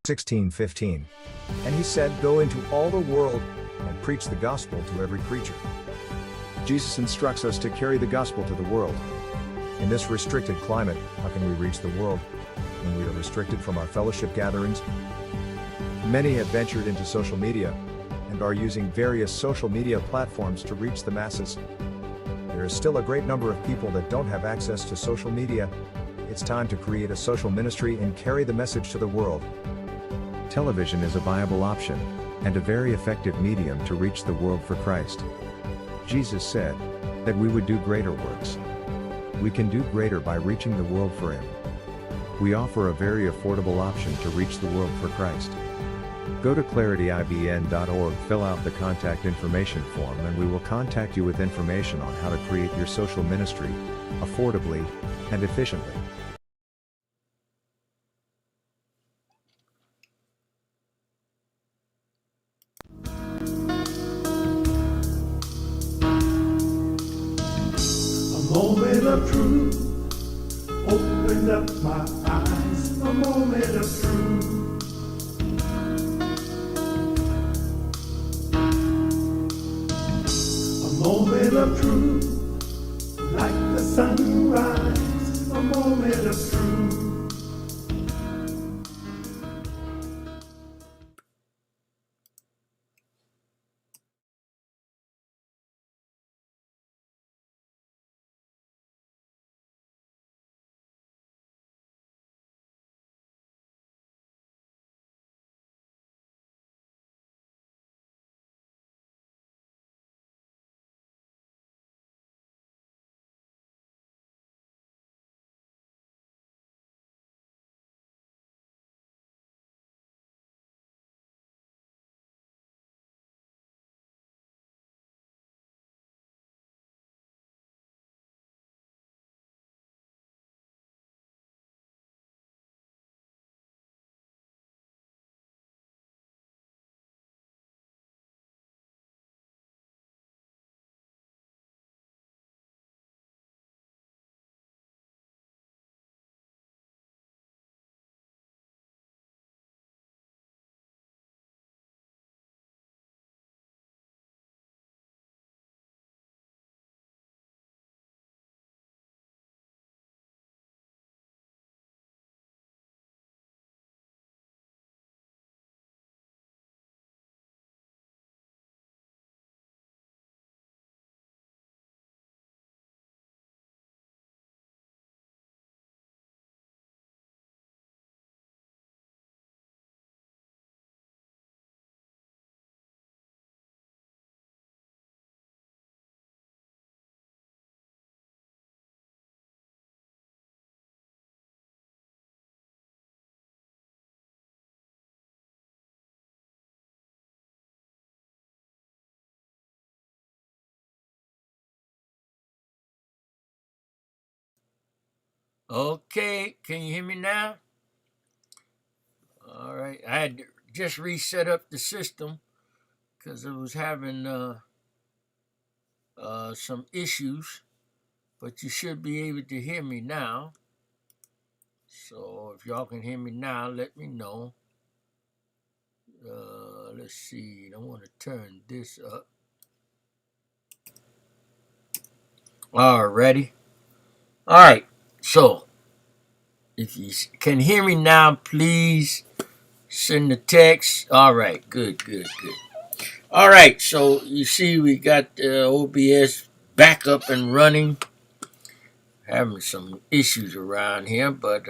16:15. And he said, "Go into all the world and preach the gospel to every creature." Jesus instructs us to carry the gospel to the world. In this restricted climate, how can we reach the world when we are restricted from our fellowship gatherings? Many have ventured into social media and are using various social media platforms to reach the masses. There is still a great number of people that don't have access to social media. It's time to create a social ministry and carry the message to the world. Television is a viable option and a very effective medium to reach the world for Christ. Jesus said that we would do greater works. We can do greater by reaching the world for Him. We offer a very affordable option to reach the world for Christ. Go to clarityibn.org, fill out the contact information form, and we will contact you with information on how to create your social ministry affordably and efficiently. A moment of truth opened up my eyes. A moment of truth. A moment of truth, like the sunrise. A moment of truth. Okay, can you hear me now? All right, I had to just reset up the system because it was having some issues, but you should be able to hear me now. So if y'all can hear me now, let me know. Let's see, I want to turn this up. Alrighty. All right, so if you can hear me now, please send the text. All right, good. All right, so you see we got OBS back up and running. Having some issues around here, but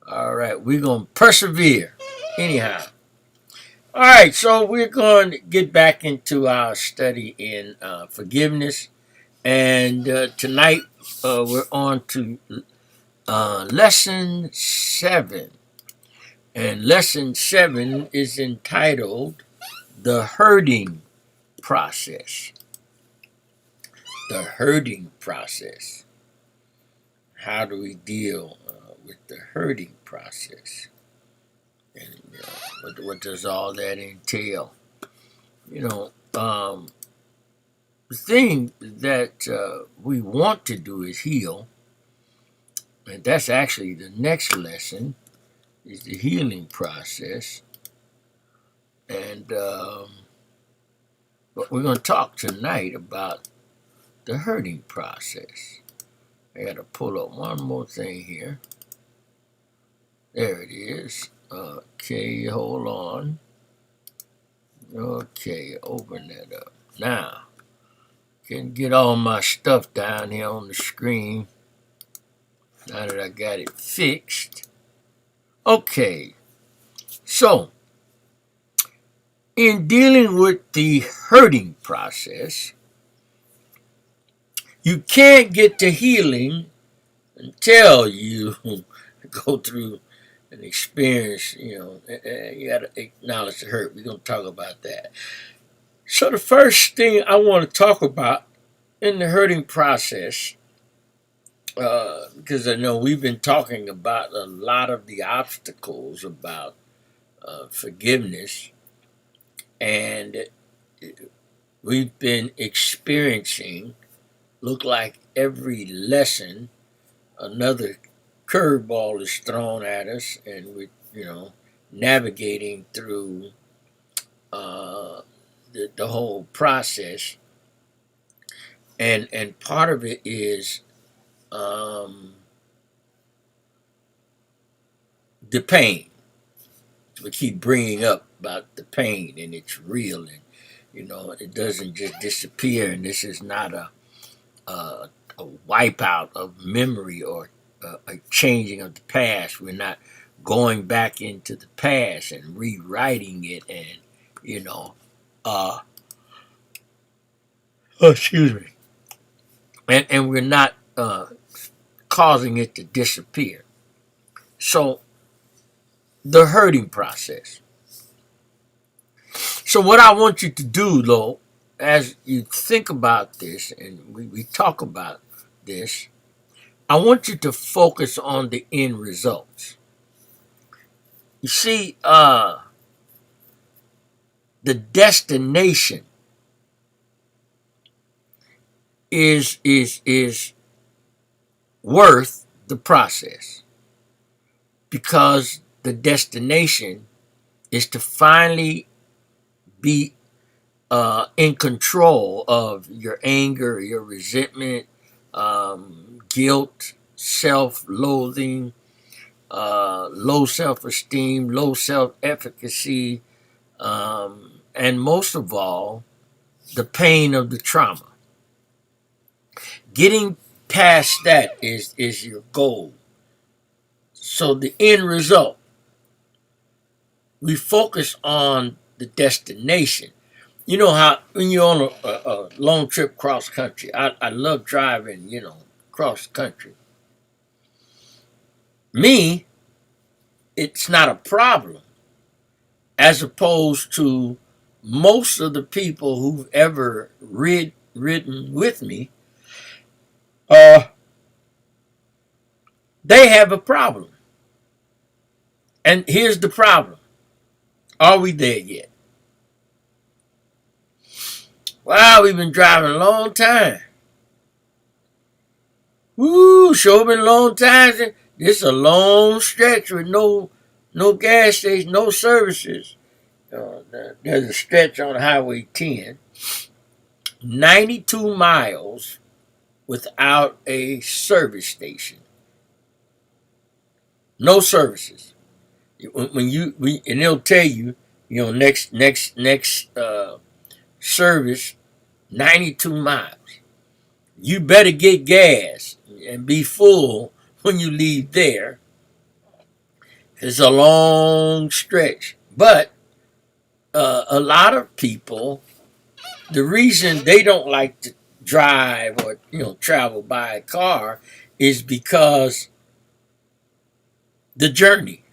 all right, we're going to persevere anyhow. All right, so we're going to get back into our study in forgiveness. And tonight we're on to lesson 7. And lesson 7 is entitled The Hurting Process. The hurting process. How do we deal with the hurting process? And what does all that entail? The thing that we want to do is heal. And that's actually the next lesson. is the healing process. And but we're going to talk tonight about the hurting process. I got to pull up one more thing here. There it is. Okay, hold on. Okay, open that up. Now, can get all my stuff down here on the screen. Now that I got it fixed. Okay, so in dealing with the hurting process, you can't get to healing until you go through an experience, you got to acknowledge the hurt. We're going to talk about that. So the first thing I want to talk about in the hurting process, because I know we've been talking about a lot of the obstacles about forgiveness, and we've been experiencing, look like every lesson, another curveball is thrown at us, and we, navigating through the whole process, and part of it is the pain. We keep bringing up about the pain, and it's real, and it doesn't just disappear. And this is not a wipeout of memory or a changing of the past. We're not going back into the past and rewriting it, and excuse me, and we're not causing it to disappear. So the hurting process. So what I want you to do, though, as you think about this and we talk about this, I want you to focus on the end results. You see, the destination is worth the process, because the destination is to finally be in control of your anger, your resentment, guilt, self-loathing, low self-esteem, low self-efficacy, and most of all, the pain of the trauma. Getting past that is your goal. So the end result, we focus on the destination. You know how when you're on a long trip cross country, I love driving, cross country. Me, it's not a problem, as opposed to most of the people who've ever ridden with me. They have a problem. And here's the problem. Are we there yet? Wow, we've been driving a long time. Woo, sure been a long time. This is a long stretch with no gas station, no services. There's a stretch on Highway 10. 92 miles without a service station. No services. And they'll tell you, next service, 92 miles. You better get gas and be full when you leave there. It's a long stretch. But a lot of people, the reason they don't like to drive or travel by a car is because the journey.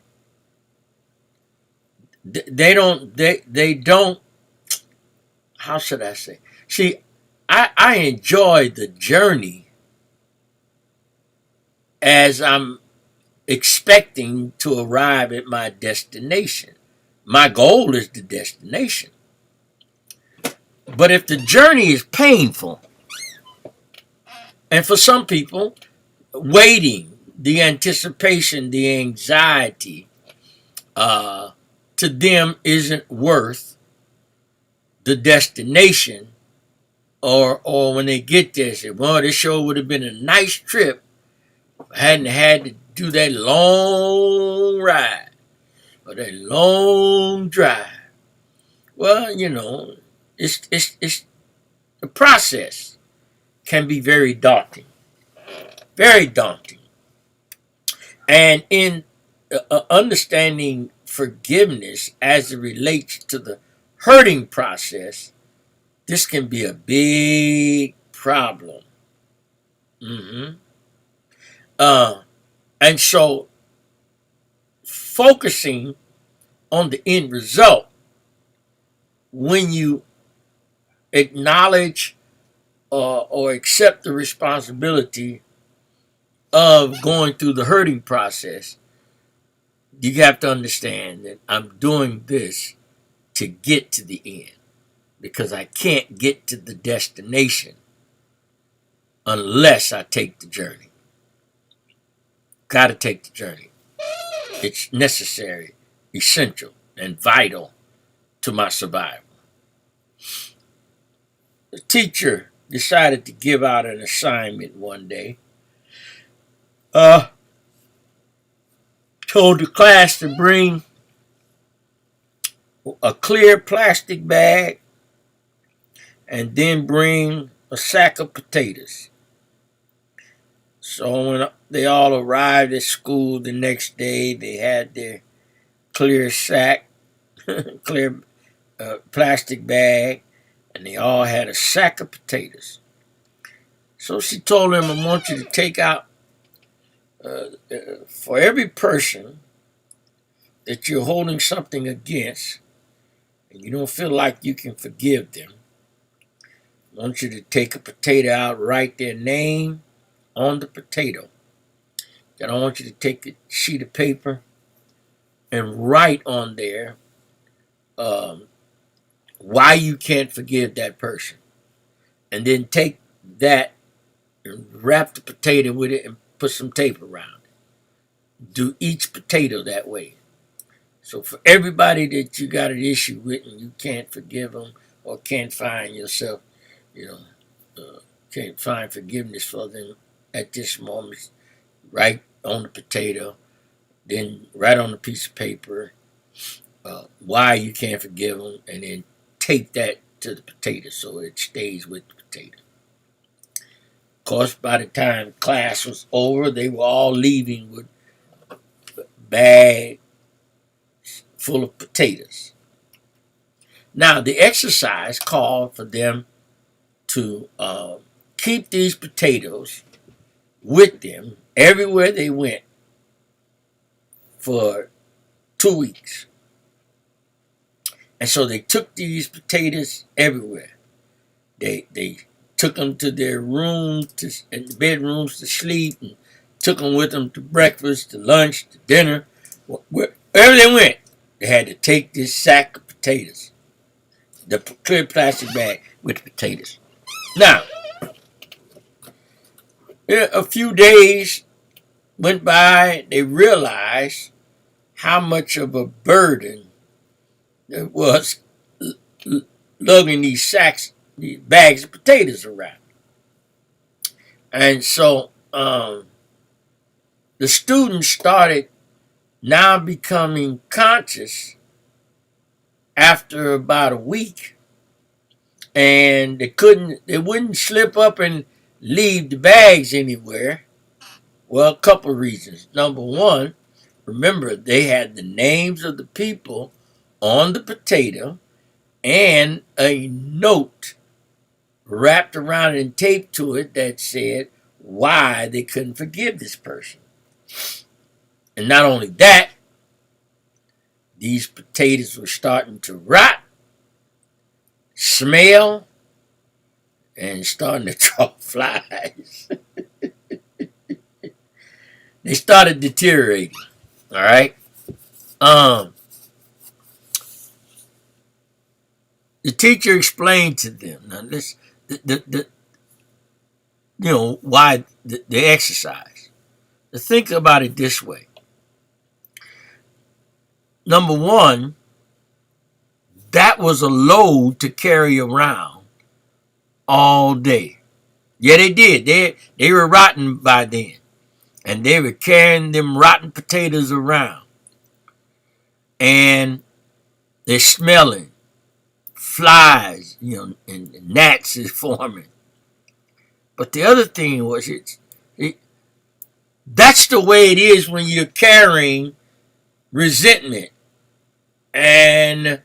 They don't, how should I say? See, I enjoy the journey as I'm expecting to arrive at my destination. My goal is the destination. But if the journey is painful, and for some people, waiting, the anticipation, the anxiety, to them isn't worth the destination, or when they get there, say, well, this sure would have been a nice trip if I hadn't had to do that long ride or that long drive. Well, it's the process can be very daunting, very daunting. And in understanding forgiveness as it relates to the hurting process, this can be a big problem. Mm-hmm. And so focusing on the end result, when you acknowledge or accept the responsibility of going through the hurting process, you have to understand that I'm doing this to get to the end, because I can't get to the destination unless I take the journey. Got to take the journey. It's necessary, essential, and vital to my survival. The teacher decided to give out an assignment one day. Told the class to bring a clear plastic bag and then bring a sack of potatoes. So when they all arrived at school the next day, they had their clear sack, clear plastic bag, and they all had a sack of potatoes. So she told them, I want you to take out, for every person that you're holding something against, and you don't feel like you can forgive them, I want you to take a potato out, write their name on the potato. Then I want you to take a sheet of paper and write on there why you can't forgive that person. And then take that and wrap the potato with it and put some tape around it. Do each potato that way. So for everybody that you got an issue with and you can't forgive them, or can't find yourself, can't find forgiveness for them at this moment, write on the potato, then write on a piece of paper why you can't forgive them, and then tape that to the potato so it stays with the potato. Of course, by the time class was over, they were all leaving with a bag full of potatoes. Now, the exercise called for them to keep these potatoes with them everywhere they went for 2 weeks. And so they took these potatoes everywhere. They took them to their rooms and bedrooms to sleep, and took them with them to breakfast, to lunch, to dinner. Wherever they went, they had to take this sack of potatoes, the clear plastic bag with potatoes. Now, a few days went by, they realized how much of a burden it was lugging these bags of potatoes around. And so the students started now becoming conscious after about a week, and they wouldn't slip up and leave the bags anywhere. Well, a couple of reasons. Number one, remember, they had the names of the people on the potato and a note wrapped around it and taped to it that said why they couldn't forgive this person. And not only that, these potatoes were starting to rot, smell, and starting to draw flies. They started deteriorating. All right. The teacher explained to them. Now, this, why the exercise. To think about it this way: number one, that was a load to carry around all day. Yeah, they did. They were rotten by then. And they were carrying them rotten potatoes around. And they're smelling. Flies, and gnats is forming. But the other thing was, that's the way it is when you're carrying resentment and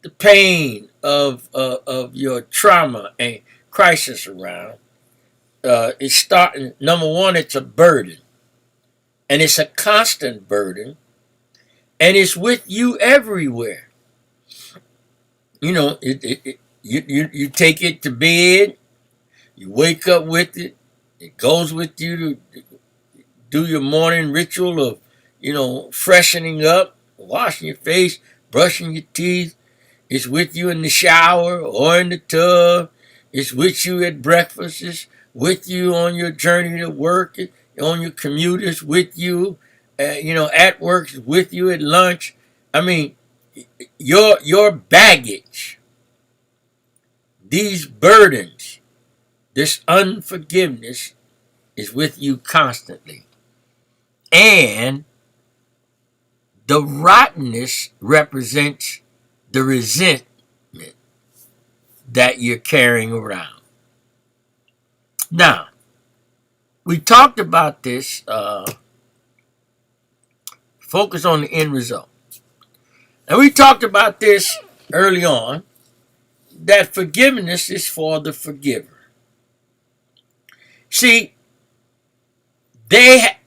the pain of your trauma and crisis around. It's starting. Number one, it's a burden, and it's a constant burden, and it's with you everywhere. You take it to bed, you wake up with it, it goes with you to do your morning ritual of, freshening up, washing your face, brushing your teeth. It's with you in the shower or in the tub. It's with you at breakfast. It's with you on your journey to work, on your commute. It's with you, at work. It's with you at lunch. I mean, your baggage, these burdens, this unforgiveness is with you constantly. And the rottenness represents the resentment that you're carrying around. Now, we talked about this, focus on the end result. And we talked about this early on, that forgiveness is for the forgiver. See, they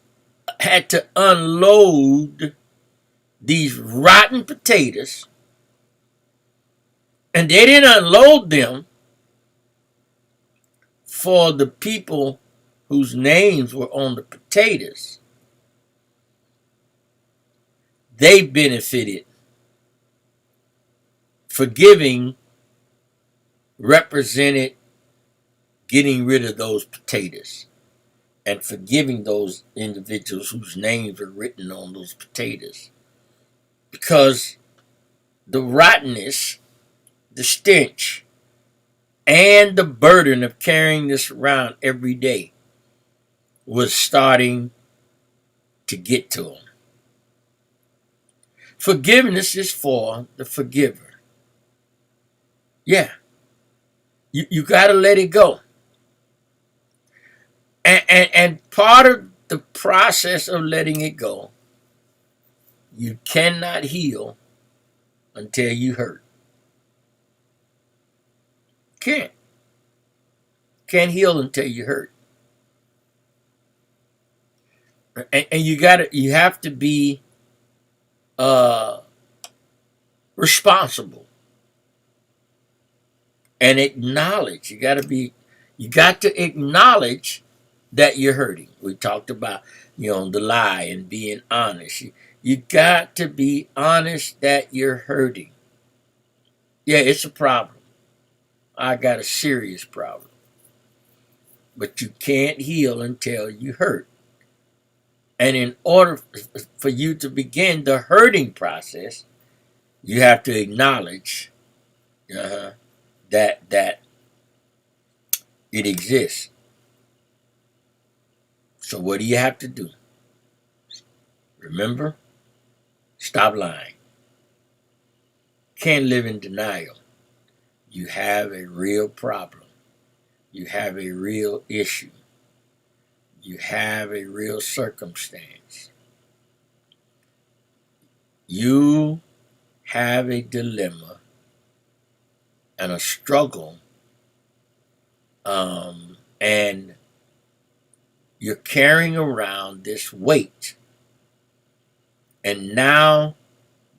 had to unload these rotten potatoes, and they didn't unload them for the people whose names were on the potatoes. They benefited. Forgiving represented getting rid of those potatoes and forgiving those individuals whose names were written on those potatoes. Because the rottenness, the stench, and the burden of carrying this around every day was starting to get to them. Forgiveness is for the forgiver. Yeah. You got to let it go. And part of the process of letting it go, you cannot heal until you hurt. Can't heal until you hurt. And you have to be responsible and acknowledge. You got to acknowledge that you're hurting. We talked about, the lie and being honest. You got to be honest that you're hurting. Yeah, it's a problem. I got a serious problem. But you can't heal until you hurt. And in order for you to begin the hurting process, you have to acknowledge that it exists. So what do you have to do? Remember, stop lying. Can't live in denial. You have a real problem. You have a real issue. You have a real circumstance. You have a dilemma and a struggle, and you're carrying around this weight. And now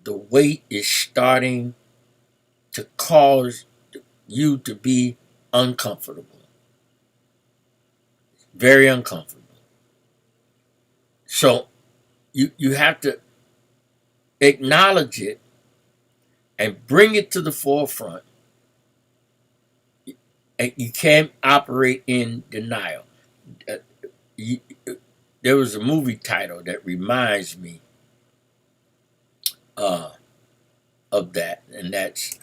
the weight is starting to cause you to be uncomfortable. Very uncomfortable. So you have to acknowledge it and bring it to the forefront. And you can't operate in denial. There was a movie title that reminds me uh, of that, and that's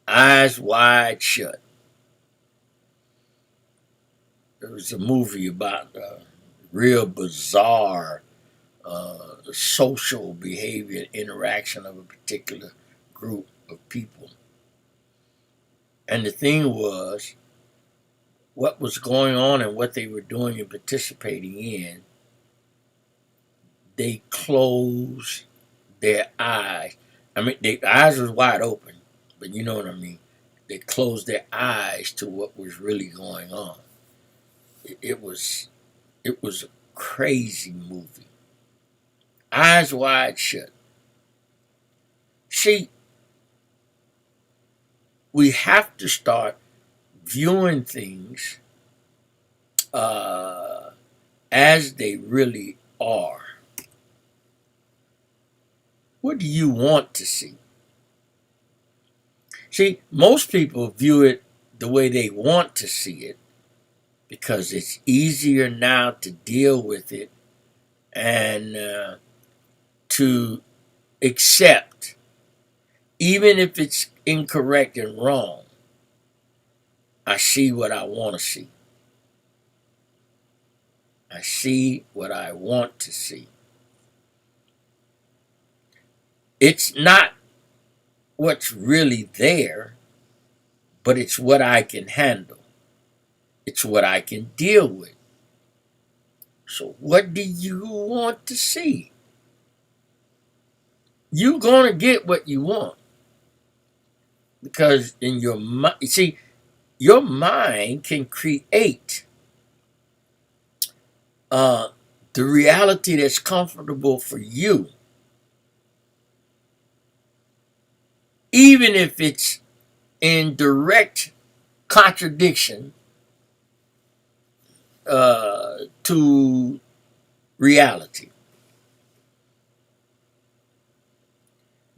Eyes Wide Shut. There was a movie about real bizarre social behavior, interaction of a particular group of people. And the thing was, what was going on and what they were doing and participating in, they closed their eyes. I mean, their eyes was wide open, but you know what I mean. They closed their eyes to what was really going on. It was a crazy movie. Eyes Wide Shut. See, we have to start viewing things as they really are. What do you want to see? See, most people view it the way they want to see it because it's easier now to deal with it and to accept, even if it's incorrect and wrong. I see what I want to see. I see what I want to see. It's not what's really there, but it's what I can handle. It's what I can deal with. So what do you want to see? You're going to get what you want. Because in your mind, see, your mind can create the reality that's comfortable for you, even if it's in direct contradiction to reality.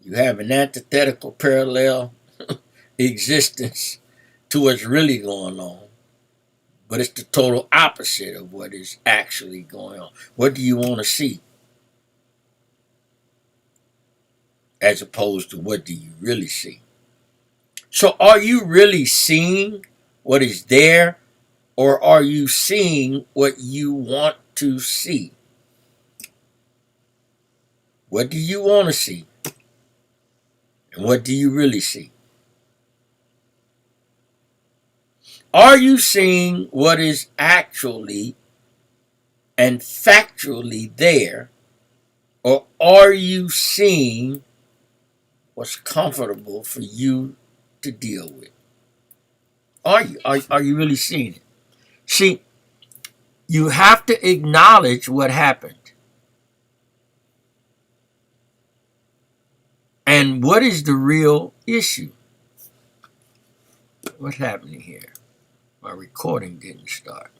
You have an antithetical parallel existence to what's really going on, but it's the total opposite of what is actually going on. What do you want to see? As opposed to what do you really see? So are you really seeing what is there, or are you seeing what you want to see? What do you want to see? And what do you really see? Are you seeing what is actually and factually there, or are you seeing what's comfortable for you to deal with? Are you? Are you really seeing it? See, you have to acknowledge what happened. And what is the real issue? What's happening here? My recording didn't start.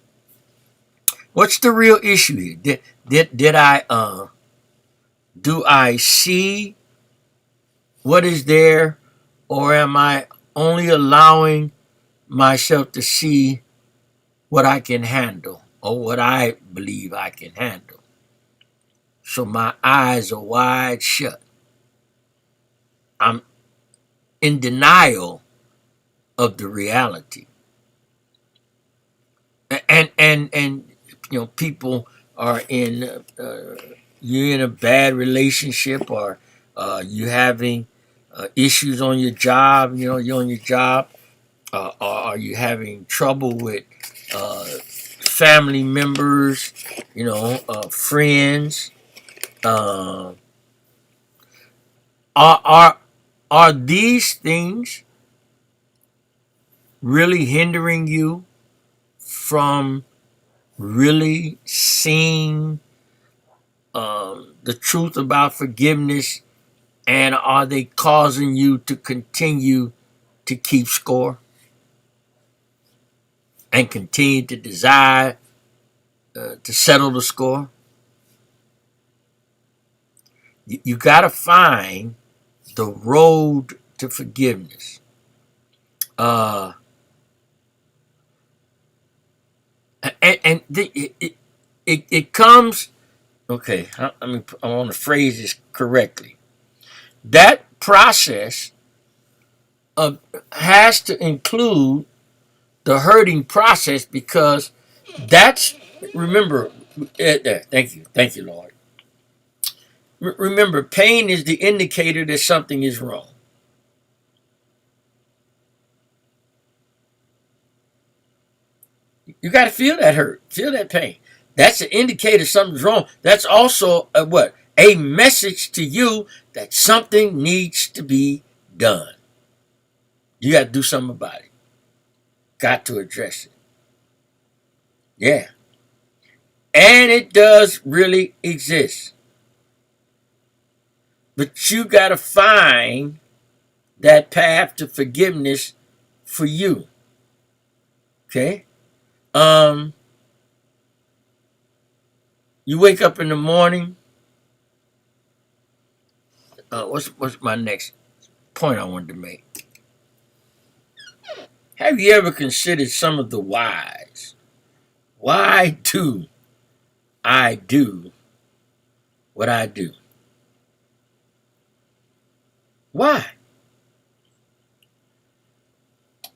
What's the real issue here? Did I do I see what is there, or am I only allowing myself to see what I can handle or what I believe I can handle? So my eyes are wide shut. I'm in denial of the reality. And you know, people are in you're in a bad relationship, or you having issues on your job. You know, you're on your job. Or are you having trouble with family members? You know, friends. Are are these things really hindering you from really seeing the truth about forgiveness, and are they causing you to continue to keep score and continue to desire to settle the score? You got to find the road to forgiveness. It comes. Okay, I want to phrase this correctly. that process has to include the hurting process, because that's, remember, thank you, Lord. Remember, pain is the indicator that something is wrong. You got to feel that hurt, feel that pain. That's an indicator something's wrong. That's also what? A message to you that something needs to be done. You got to do something about it. Got to address it. Yeah. And it does really exist. But you got to find that path to forgiveness for you. Okay? You wake up in the morning. What's my next point I wanted to make? Have you ever considered some of the whys? Why do I do what I do? Why?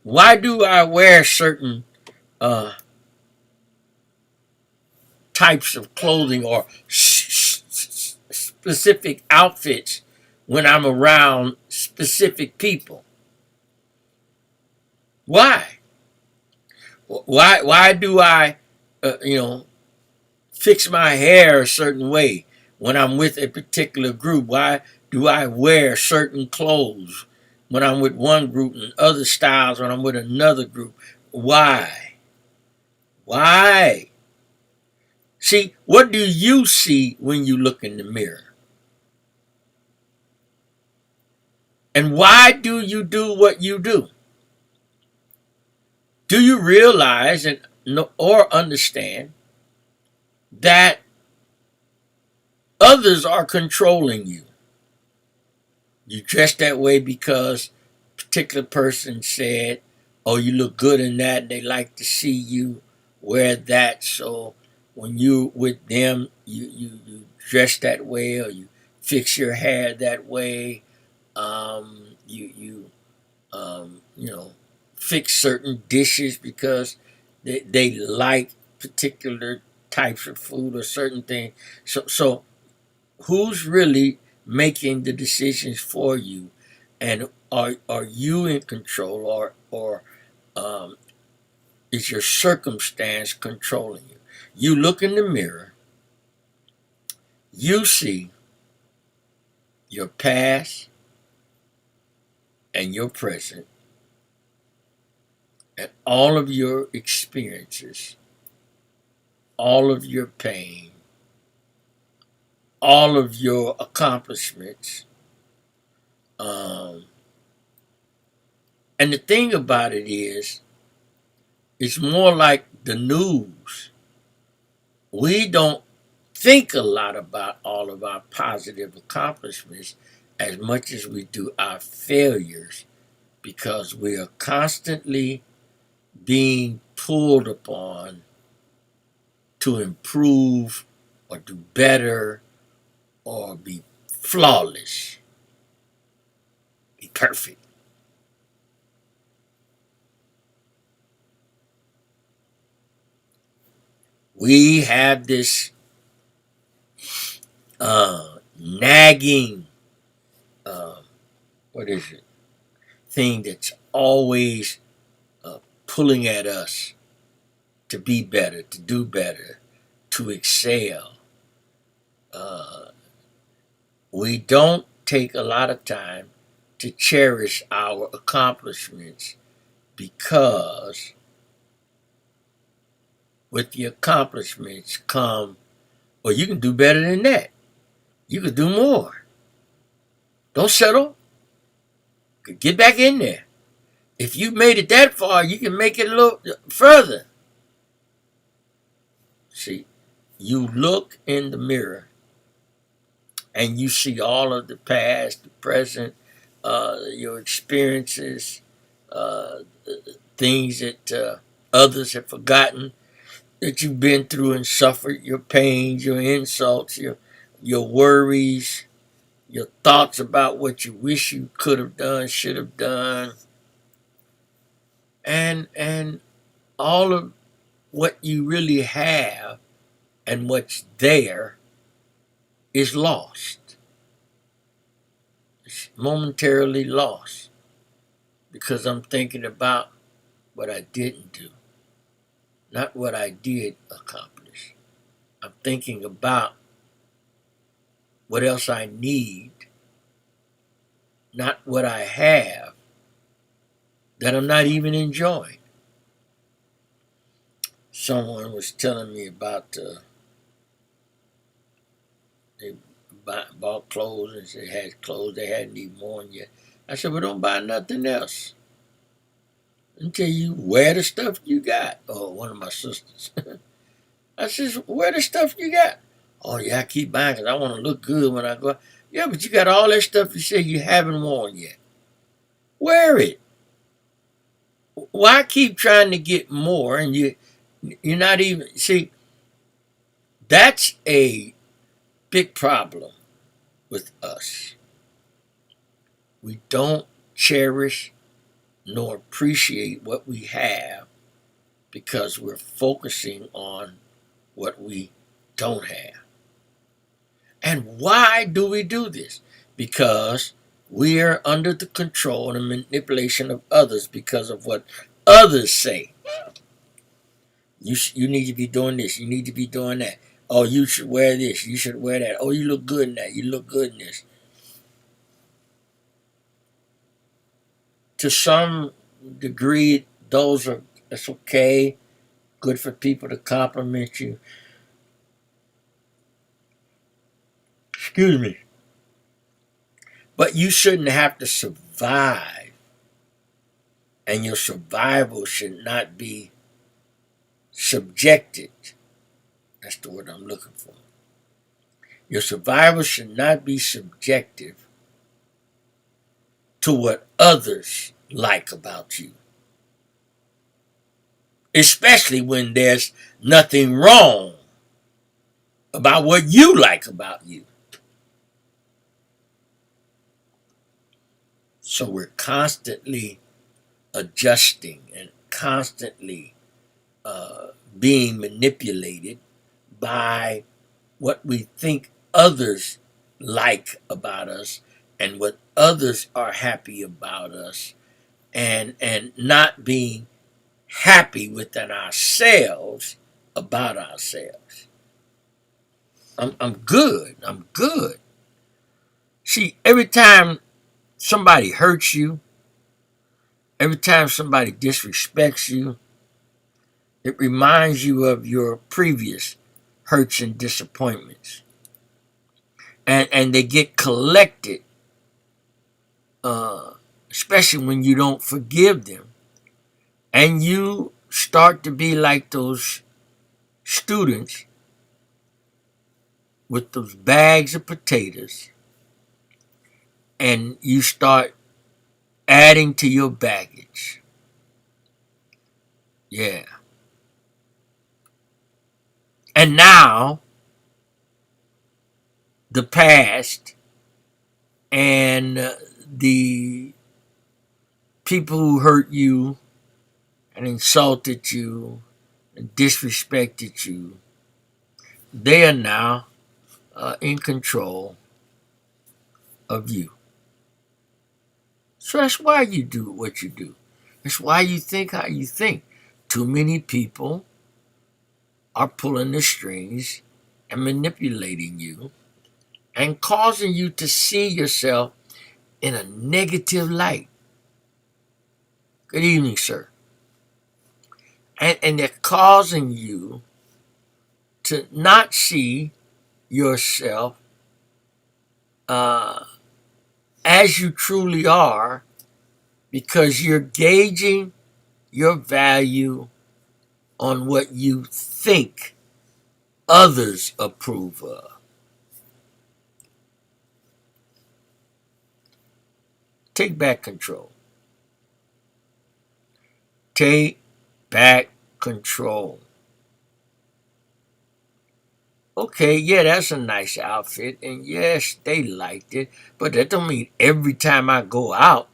Why do I wear certain types of clothing or specific outfits when I'm around specific people? Why? Why do I, fix my hair a certain way when I'm with a particular group? Why do I wear certain clothes when I'm with one group and other styles when I'm with another group? Why? Why? See, what do you see when you look in the mirror? And why do you do what you do? Do you realize and or understand that others are controlling you? You dress that way because a particular person said, oh, you look good in that, and they like to see you wear that. So when you're with them, you dress that way, or you fix your hair that way. Fix certain dishes because they like particular types of food or certain things. So who's really making the decisions for you, and are you in control, or is your circumstance controlling you? You look in the mirror, you see your past and your present and all of your experiences, all of your pain, all of your accomplishments. And the thing about it is, it's more like the news. We don't think a lot about all of our positive accomplishments as much as we do our failures, because we are constantly being pulled upon to improve or do better or be flawless, be perfect. We have this nagging, thing that's always pulling at us to be better, to do better, to excel. We don't take a lot of time to cherish our accomplishments, because with the accomplishments come, well, you can do better than that. You can do more. Don't settle. Get back in there. If you made it that far, you can make it a little further. See, you look in the mirror and you see all of the past, the present, your experiences, things that others have forgotten, that you've been through and suffered, your pains, your insults, your worries, your thoughts about what you wish you could have done, should have done, and all of what you really have and what's there is lost. It's momentarily lost because I'm thinking about what I didn't do, not what I did accomplish. I'm thinking about what else I need, not what I have that I'm not even enjoying. Someone was telling me about they bought clothes and they had clothes they hadn't even worn yet. I said, well, don't buy nothing else until you wear the stuff you got. Oh, one of my sisters. I said, wear the stuff you got. Oh, yeah, I keep buying because I want to look good when I go out. Yeah, but you got all that stuff you say you haven't worn yet. Wear it. Why keep trying to get more and you're not even... See, that's a big problem with us. We don't cherish nor appreciate what we have because we're focusing on what we don't have. And why do we do this? Because we are under the control and manipulation of others because of what others say. You need to be doing this. You need to be doing that. Oh, you should wear this. You should wear that. Oh, you look good in that. You look good in this. To some degree, that's okay. Good for people to compliment you. Excuse me. But you shouldn't have to survive. And your survival should not be subjected. That's the word I'm looking for. Your survival should not be subjective to what others like about you. Especially when there's nothing wrong about what you like about you. So we're constantly adjusting and constantly being manipulated by what we think others like about us and what others are happy about us, and not being happy within ourselves about ourselves. I'm good. I'm good. See, every time somebody hurts you, every time somebody disrespects you, it reminds you of your previous hurts and disappointments. And they get collected, especially when you don't forgive them. And you start to be like those students with those bags of potatoes, and you start adding to your baggage. Yeah. And now, the past and the people who hurt you and insulted you and disrespected you, they are now in control of you. So that's why you do what you do. That's why you think how you think. Too many people are pulling the strings and manipulating you and causing you to see yourself in a negative light. Good evening, sir. And they're causing you to not see yourself as you truly are, because you're gauging your value on what you think others approve of. Take back control. Take back control okay, yeah, that's a nice outfit, and yes, they liked it, but that don't mean every time I go out,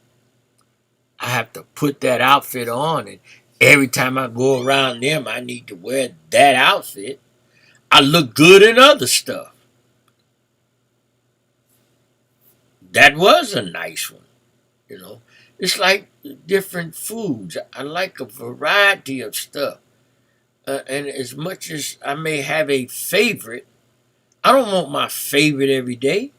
I have to put that outfit on, and every time I go around them, I need to wear that outfit. I look good in other stuff. That was a nice one, you know. It's like different foods. I like a variety of stuff. And as much as I may have a favorite, I don't want my favorite every day.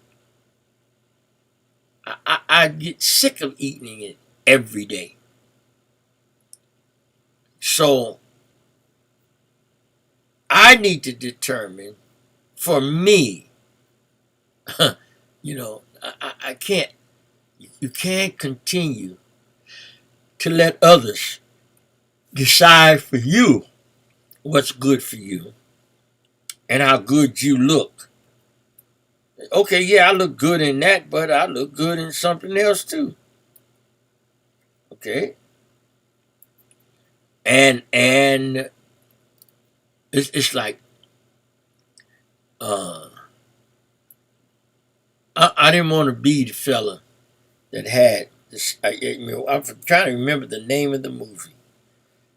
I get sick of eating it every day. So I need to determine for me, I can't, you can't continue to let others decide for you what's good for you and how good you look. Okay, yeah, I look good in that, but I look good in something else too. Okay, and it's like uh, I didn't want to be the fella that had this. I'm trying to remember the name of the movie,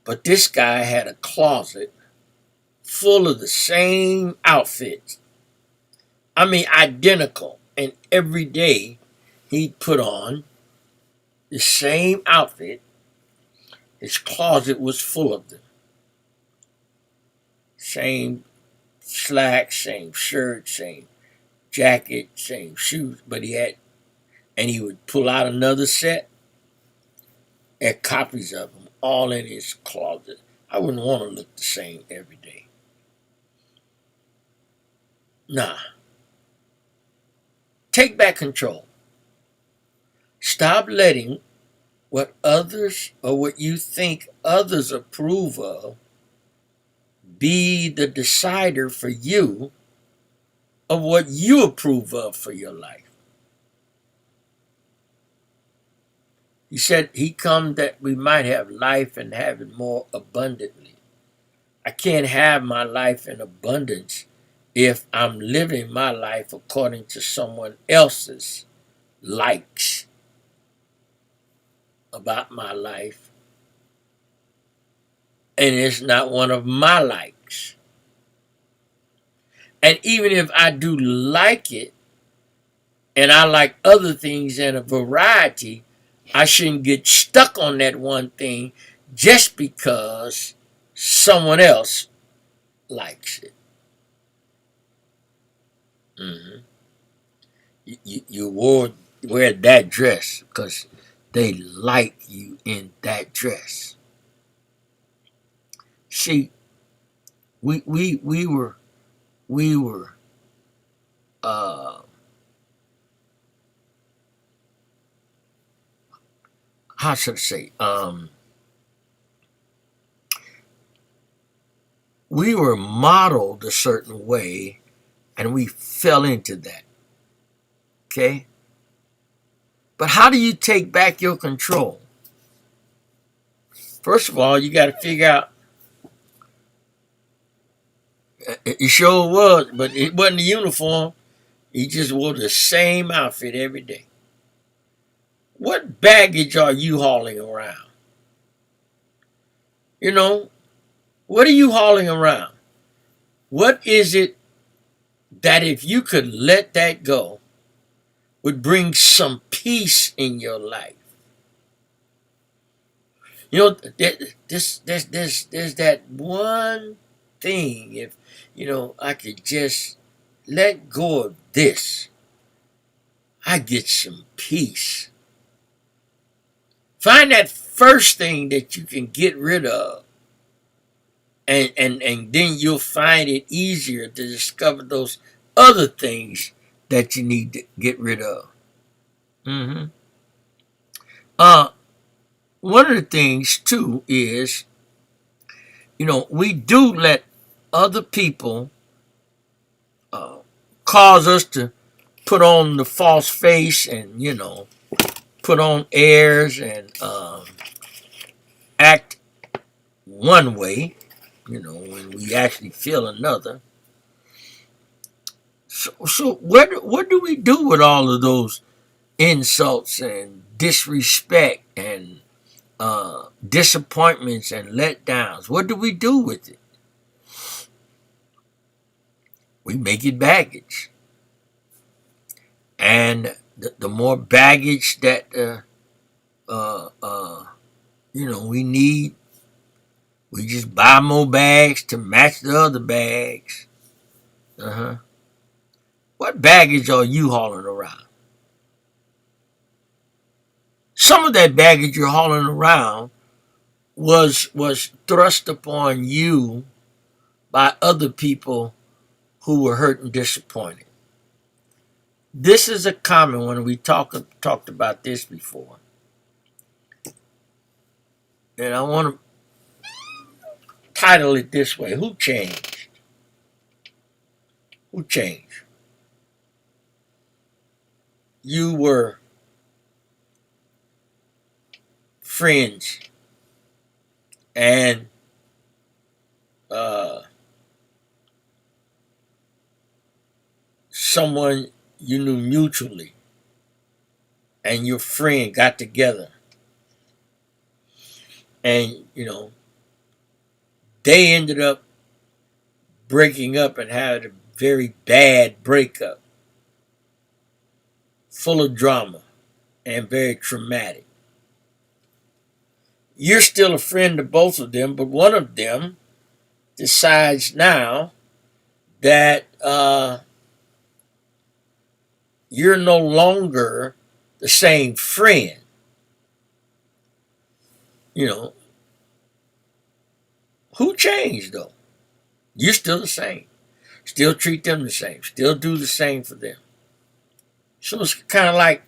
but this guy had a closet full of the same outfits. I mean, identical, and every day he'd put on the same outfit. His closet was full of them. Same slacks, same shirt, same jacket, same shoes, but he would pull out another set and copies of them all in his closet. I wouldn't want to look the same every day. Nah. Take back control. Stop letting what others or what you think others approve of be the decider for you of what you approve of for your life. He said he come that we might have life and have it more abundantly. I can't have my life in abundance if I'm living my life according to someone else's likes about my life. And it's not one of my likes. And even if I do like it, and I like other things in a variety, I shouldn't get stuck on that one thing just because someone else likes it. Mm-hmm. You wear that dress because they like you in that dress. See, we were how should I say, we were modeled a certain way and we fell into that. Okay? But how do you take back your control? First of all, you got to figure out. It sure was, but it wasn't a uniform. He just wore the same outfit every day. What baggage are you hauling around? You know, what are you hauling around? What is it that if you could let that go would bring some peace in your life? You know, there's that one thing. If I could just let go of this, I get some peace. Find that first thing that you can get rid of, and then you'll find it easier to discover those other things that you need to get rid of. Mm-hmm. One of the things too is, we do let other people cause us to put on the false face and put on airs and act one way, when we actually feel another. So what do we do with all of those insults and disrespect and disappointments and letdowns? What do we do with it? We make it baggage. And the more baggage that we need, we just buy more bags to match the other bags. What baggage are you hauling around? Some of that baggage you're hauling around was thrust upon you by other people who were hurt and disappointed. This is a common one. We talked about this before. And I want to title it this way: Who changed? Who changed? You were friends and someone you knew mutually and your friend got together, and they ended up breaking up and had a very bad breakup, full of drama and very traumatic. You're still a friend to both of them, but one of them decides now that you're no longer the same friend. Who changed though? You're still the same. Still treat them the same. Still do the same for them. So it's kind of like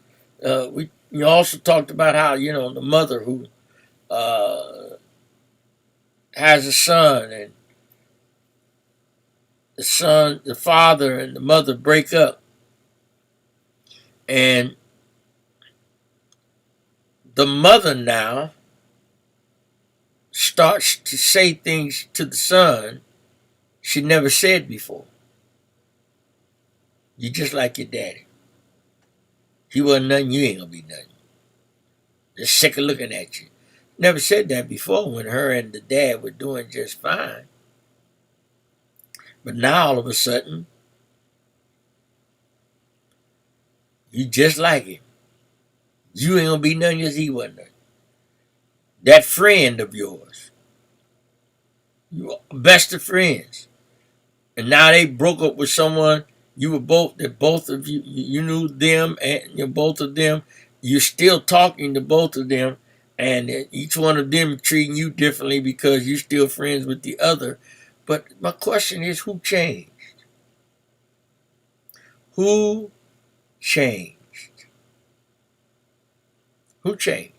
we also talked about how the mother who has a son, and the father and the mother break up, and the mother now starts to say things to the son she never said before. You just like your daddy. He wasn't nothing, you ain't gonna be nothing. Just sick of looking at you. Never said that before when her and the dad were doing just fine. But now all of a sudden, you just like him. You ain't gonna be nothing as he wasn't nothing. That friend of yours, you were best of friends, and now they broke up with someone you were both of you knew them, and both of them, you're still talking to both of them, and each one of them treating you differently because you're still friends with the other. But my question is, who changed? Who changed? Who changed?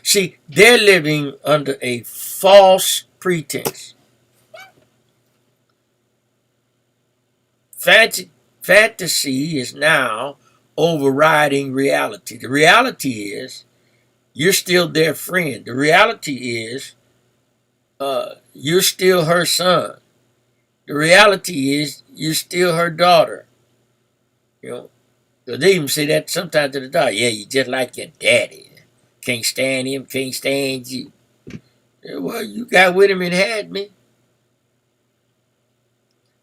See, they're living under a false pretense. Fantasy is now overriding reality. The reality is you're still their friend. The reality is you're still her son. The reality is you're still her daughter. They even say that sometimes to the daughter. Yeah, you just like your daddy. Can't stand him, can't stand you. Well, you got with him and had me.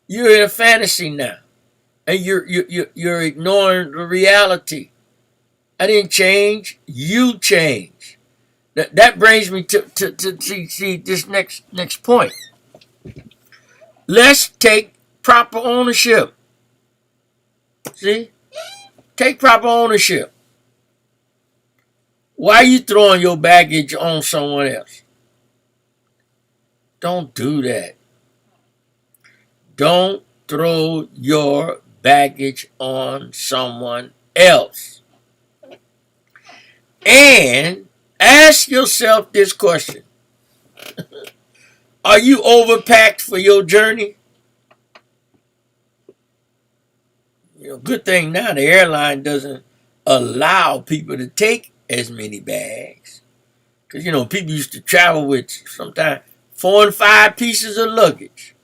You're in a fantasy now, and you're ignoring the reality. I didn't change. You changed. That brings me to see this next point. Let's take proper ownership. See, take proper ownership. Why are you throwing your baggage on someone else? Don't do that. Don't throw your baggage on someone else. And ask yourself this question. Are you overpacked for your journey? Good thing now the airline doesn't allow people to take as many bags. Because, people used to travel with sometimes 4 and 5 pieces of luggage.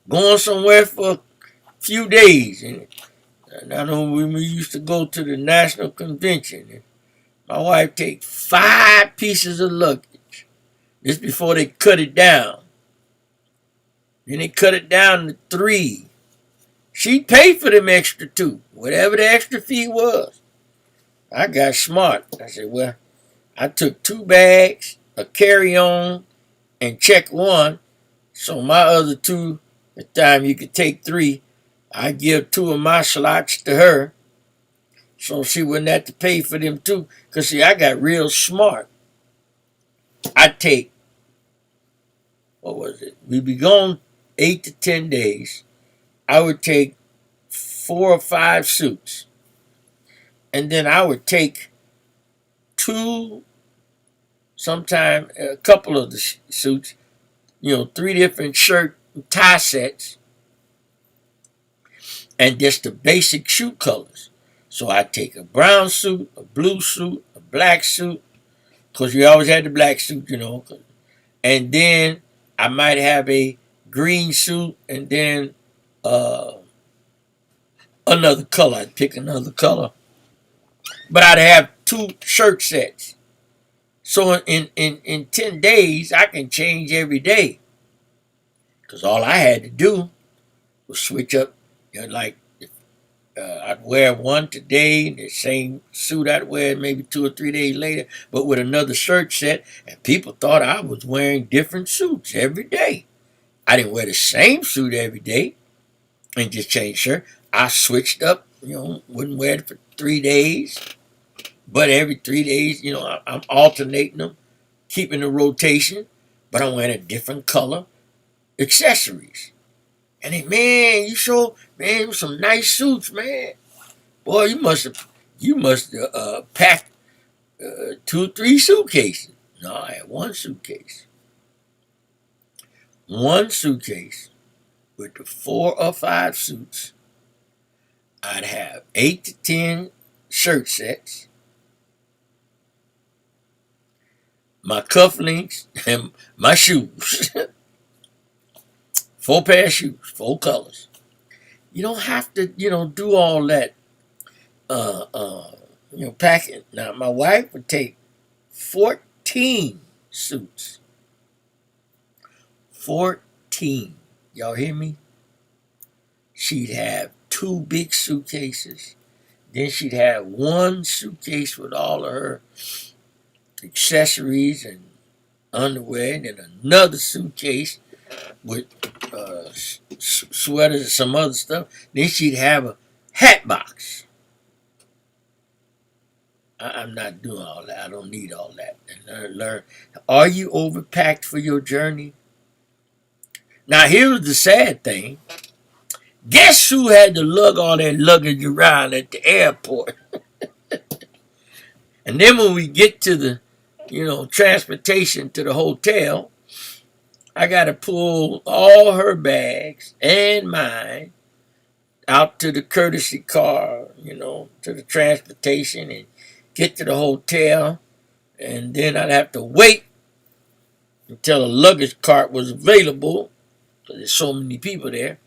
Going somewhere for few days. And I know when we used to go to the national convention, and my wife take 5 pieces of luggage just before they cut it down. Then they cut it down to 3. She'd pay for them extra 2, whatever the extra fee was. I got smart. I said, well, I took 2 bags, a carry-on, and check 1. So my other 2, the time you could take 3, I give 2 of my slots to her. So she wouldn't have to pay for them too. Because see, I got real smart. I take, what was it? We'd be gone 8 to 10 days. I would take 4 or 5 suits. And then I would take 2, sometime a couple of the suits, 3 different shirt and tie sets, and just the basic shoe colors. So I take a brown suit, a blue suit, a black suit, because we always had the black suit, and then I might have a green suit, and then another color. I'd pick another color. But I'd have 2 shirt sets. So in 10 days, I can change every day. Because all I had to do was switch up. I'd wear one today, the same suit I'd wear maybe 2 or 3 days later, but with another shirt set. And people thought I was wearing different suits every day. I didn't wear the same suit every day and just change shirt. I switched up, wouldn't wear it for 3 days. But every 3 days, I'm alternating them, keeping the rotation, but I'm wearing a different color accessories. And then, man, it was some nice suits, man. Boy, you must have packed 2 or 3 suitcases. No, I had 1 suitcase. 1 suitcase with the 4 or 5 suits. I'd have 8 to 10 shirt sets, my cufflinks, and my shoes. 4 pair of shoes, 4 colors. You don't have to, do all that, packing. Now, my wife would take 14 suits. 14. Y'all hear me? She'd have 2 big suitcases. Then she'd have 1 suitcase with all of her accessories and underwear, and then another suitcase with sweaters and some other stuff. Then she'd have a hat box. I'm not doing all that. I don't need all that. And learn. Are you overpacked for your journey? Now, here's the sad thing. Guess who had to lug all that luggage around at the airport? And then when we get to the, transportation to the hotel, I got to pull all her bags and mine out to the courtesy car, to the transportation, and get to the hotel. And then I'd have to wait until a luggage cart was available, because there's so many people there,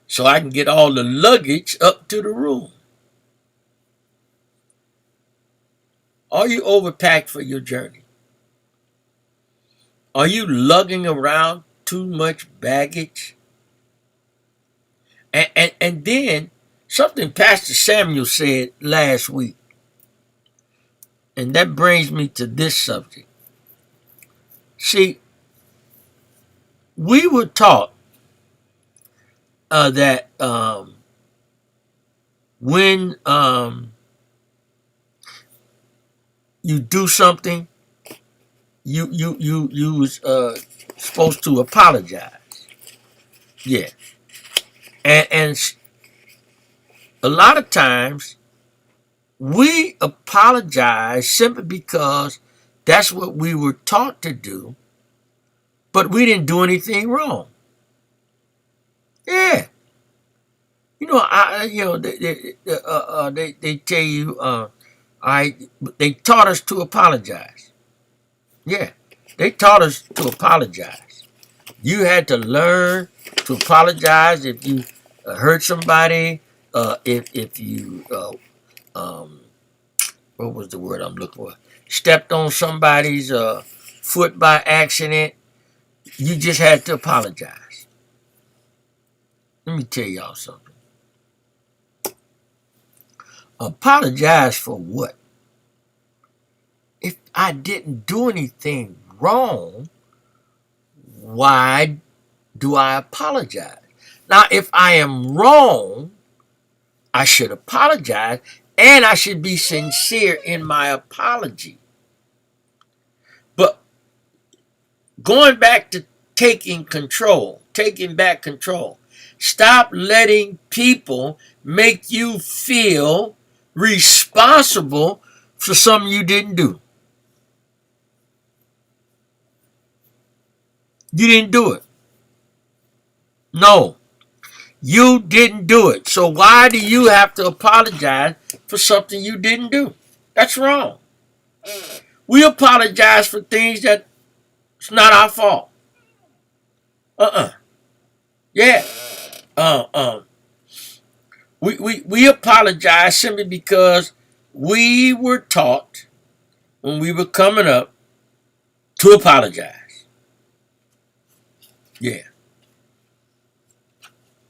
so I can get all the luggage up to the room. Are you overpacked for your journey? Are you lugging around too much baggage? And then something Pastor Samuel said last week, and that brings me to this subject. See, we were taught that when you do something, you was supposed to apologize. Yeah. And a lot of times we apologize simply because that's what we were taught to do, but we didn't do anything wrong. Yeah. They tell you, they taught us to apologize. Yeah, they taught us to apologize. You had to learn to apologize if you hurt somebody, if you what was the word I'm looking for? Stepped on somebody's foot by accident, you just had to apologize. Let me tell y'all something. Apologize for what? If I didn't do anything wrong, why do I apologize? Now, if I am wrong, I should apologize, and I should be sincere in my apology. But going back to taking back control, stop letting people make you feel responsible for something you didn't do. You didn't do it. No, you didn't do it. So why do you have to apologize for something you didn't do? That's wrong. We apologize for things that it's not our fault. Yeah. We apologize simply because we were taught when we were coming up to apologize. Yeah.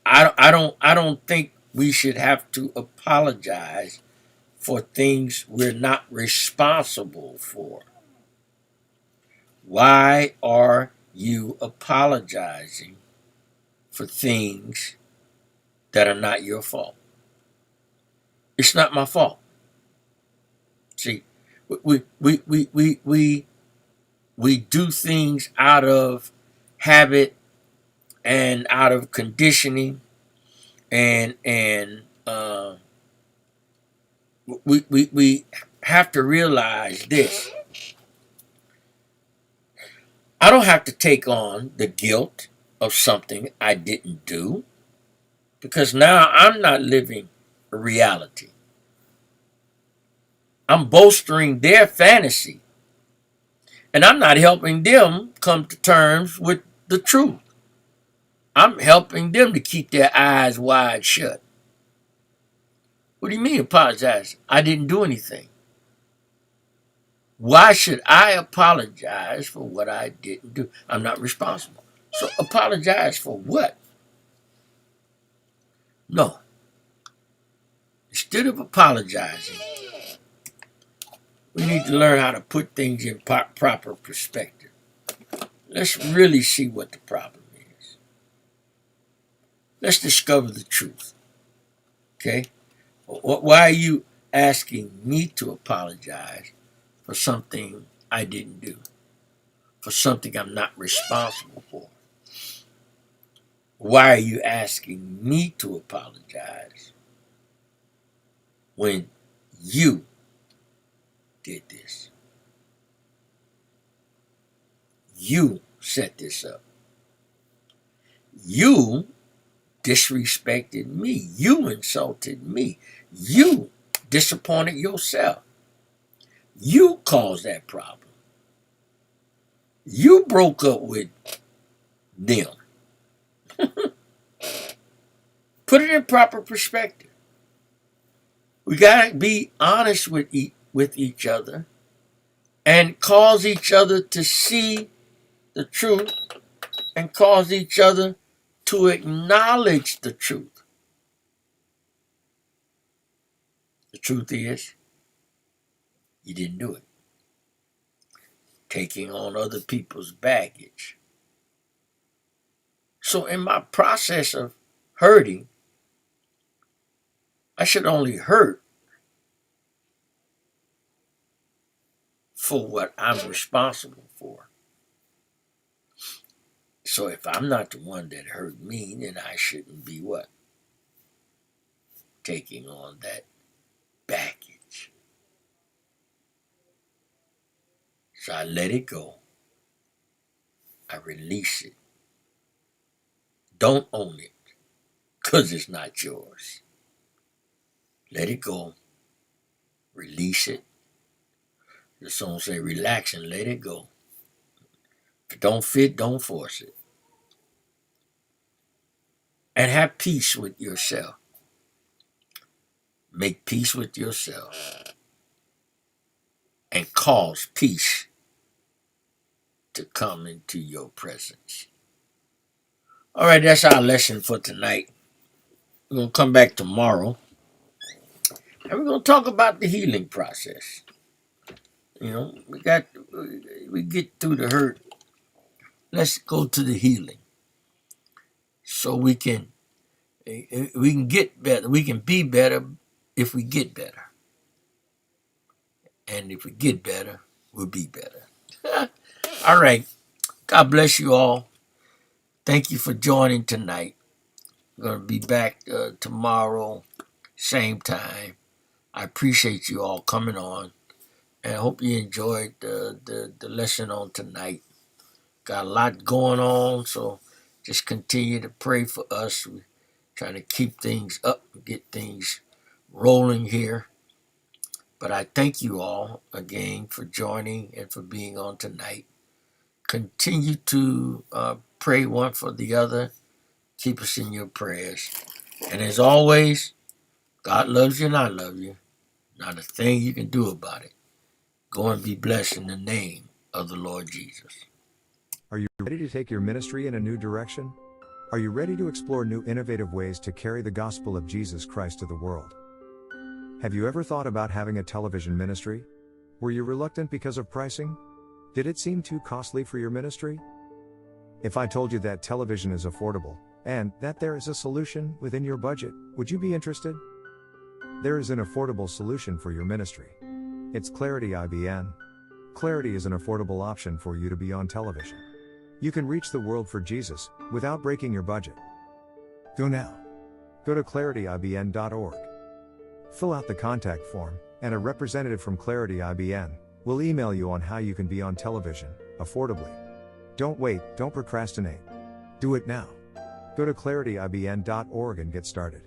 I don't think we should have to apologize for things we're not responsible for. Why are you apologizing for things that are not your fault? It's not my fault. See, we do things out of habit and out of conditioning, and we have to realize this. I don't have to take on the guilt of something I didn't do, because now I'm not living a reality. I'm bolstering their fantasy, and I'm not helping them come to terms with the truth. I'm helping them to keep their eyes wide shut. What do you mean apologize? I didn't do anything. Why should I apologize for what I didn't do? I'm not responsible. So apologize for what? No. Instead of apologizing, we need to learn how to put things in proper perspective. Let's really see what the problem is. Let's discover the truth. Okay? Why are you asking me to apologize for something I didn't do? For something I'm not responsible for? Why are you asking me to apologize when you did this? You set this up. You disrespected me. You insulted me. You disappointed yourself. You caused that problem. You broke up with them. Put it in proper perspective. We got to be honest with each other and cause each other to see the truth and cause each other to acknowledge the truth. The truth is, you didn't do it. Taking on other people's baggage. So in my process of hurting, I should only hurt for what I'm responsible for. So if I'm not the one that hurt me, then I shouldn't be what? Taking on that baggage. So I let it go. I release it. Don't own it, because it's not yours. Let it go. Release it. The song say, relax and let it go. If it don't fit, don't force it. and have peace with yourself. Make peace with yourself and cause peace to come into your presence. All right, that's our lesson for tonight. We're going to come back tomorrow and we're going to talk about the healing process. You know, we get through the hurt. Let's go to the healing so we can get better. We can be better if we get better. And if we get better, we'll be better. All right. God bless you all. Thank you for joining tonight. We're going to be back tomorrow, same time. I appreciate you all coming on. And I hope you enjoyed the lesson on tonight. Got a lot going on, so just continue to pray for us. We're trying to keep things up, get things rolling here. But I thank you all again for joining and for being on tonight. Continue to pray one for the other. Keep us in your prayers. And as always, God loves you and I love you. Not a thing you can do about it. Go and be blessed in the name of the Lord Jesus. Are you ready to take your ministry in a new direction? Are you ready to explore new innovative ways to carry the gospel of Jesus Christ to the world? Have you ever thought about having a television ministry? Were you reluctant because of pricing? Did it seem too costly for your ministry? If I told you that television is affordable, and that there is a solution within your budget, would you be interested? There is an affordable solution for your ministry. It's Clarity IBN. Clarity is an affordable option for you to be on television. You can reach the world for Jesus without breaking your budget. Go now. Go to clarityibn.org. Fill out the contact form, and a representative from Clarity IBN will email you on how you can be on television affordably. Don't wait, don't procrastinate. Do it now. Go to clarityibn.org and get started.